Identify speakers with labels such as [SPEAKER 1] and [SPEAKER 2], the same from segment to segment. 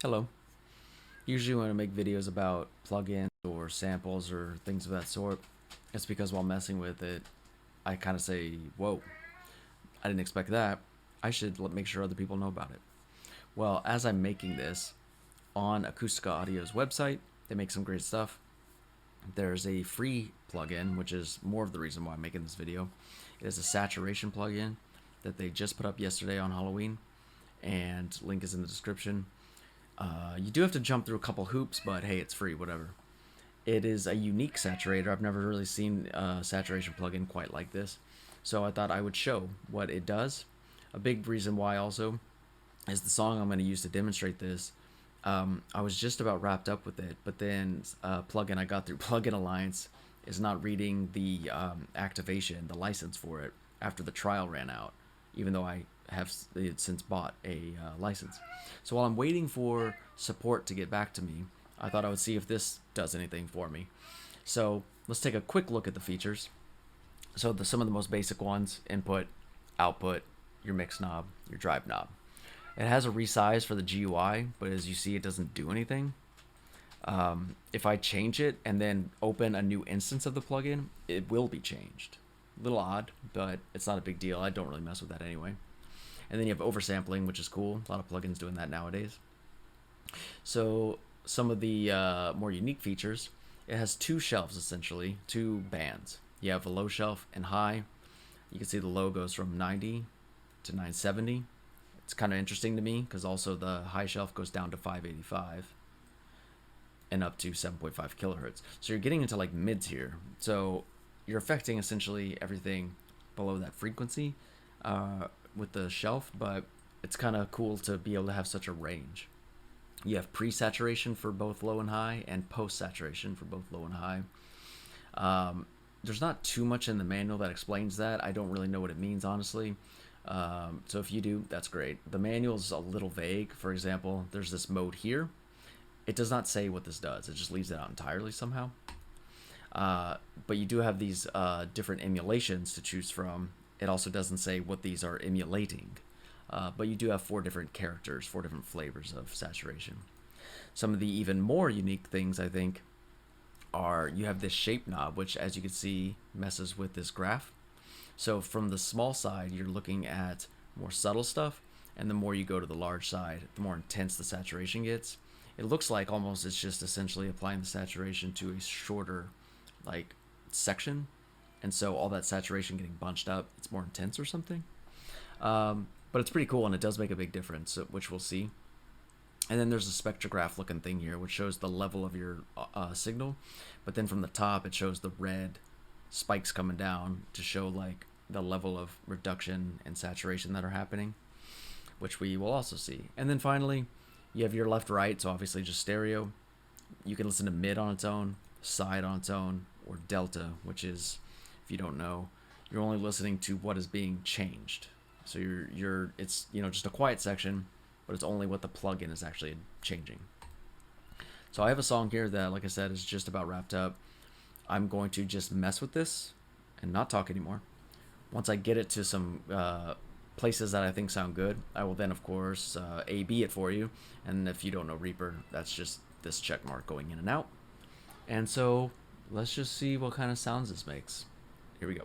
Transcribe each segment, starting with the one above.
[SPEAKER 1] Hello. Usually when I make videos about plugins or samples or things of that sort, it's because while messing with it, I kind of say, whoa, I didn't expect that. I should make sure other people know about it. Well, as I'm making this on Acustica Audio's website, they make some great stuff. There's a free plugin, which is more of the reason why I'm making this video. It is a saturation plugin that they just put up yesterday on Halloween, and link is in the description. You do have to jump through a couple hoops, but hey, it's free, whatever. It is a unique saturator. I've never really seen a saturation plugin quite like this, so I thought I would show what it does. A big reason why also is the song I'm going to use to demonstrate this. I was just about wrapped up with it, but then plugin I got through Plugin Alliance is not reading the activation, the license for it, after the trial ran out, even though I have since bought a license. So while I'm waiting for support to get back to me, I thought I would see if this does anything for me. So let's take a quick look at the features. So some of the most basic ones: input, output, your mix knob, your drive knob. It has a resize for the GUI, but as you see, it doesn't do anything. If I change it and then open a new instance of the plugin, it will be changed. A little odd, but it's not a big deal. I don't really mess with that anyway. And then you have oversampling, which is cool. A lot of plugins doing that nowadays. So some of the more unique features: it has two shelves, essentially, two bands. You have a low shelf and high. You can see the low goes from 90 to 970. It's kind of interesting to me because also the high shelf goes down to 585 and up to 7.5 kilohertz. So you're getting into like mids here. So you're affecting essentially everything below that frequency with the shelf, but it's kind of cool to be able to have such a range. You have pre-saturation for both low and high, and post-saturation for both low and high. There's not too much in the manual that explains that. I don't really know what it means, honestly. So if you do, that's great. The manual is a little vague. For example, there's this mode here. It does not say what this does. It just leaves it out entirely somehow. But you do have these different emulations to choose from. It also doesn't say what these are emulating. But you do have 4 different characters, 4 different flavors of saturation. Some of the even more unique things, I think, are you have this shape knob, which, as you can see, messes with this graph. So from the small side, you're looking at more subtle stuff, and the more you go to the large side, the more intense the saturation gets. It looks like almost it's just essentially applying the saturation to a shorter like section, and so all that saturation getting bunched up, it's more intense or something. But it's pretty cool, and it does make a big difference, which we'll see. And then there's a spectrograph looking thing here, which shows the level of your signal, but then from the top it shows the red spikes coming down to show like the level of reduction and saturation that are happening, which we will also see. And then finally, you have your left right, so obviously just stereo. You can listen to mid on its own, side on its own, or delta, which is, if you don't know, you're only listening to what is being changed. So it's just a quiet section, but it's only what the plugin is actually changing. So I have a song here that, like I said, is just about wrapped up. I'm going to just mess with this and not talk anymore. Once I get it to some places that I think sound good, I will then, of course, A/B it for you. And if you don't know Reaper, that's just this check mark going in and out. And so let's just see what kind of sounds this makes. Here we go.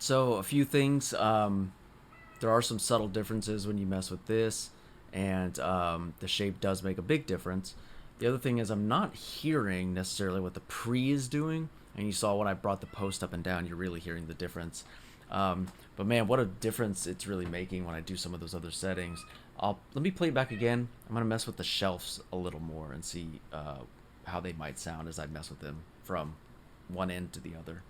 [SPEAKER 1] So a few things. There are some subtle differences when you mess with this, and the shape does make a big difference. The other thing is I'm not hearing necessarily what the pre is doing, and you saw when I brought the post up and down, you're really hearing the difference. But man, what a difference it's really making when I do some of those other settings. Let me play it back again. I'm gonna mess with the shelves a little more and see how they might sound as I mess with them from one end to the other.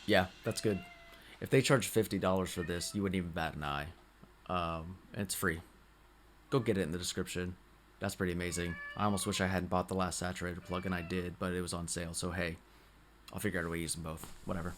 [SPEAKER 1] Yeah, that's good. If they charge $50 for this, you wouldn't even bat an eye. It's free. Go get it in the description. That's pretty amazing. I almost wish I hadn't bought the last Saturator plugin. I did, but it was on sale. So hey, I'll figure out a way to use them both. Whatever.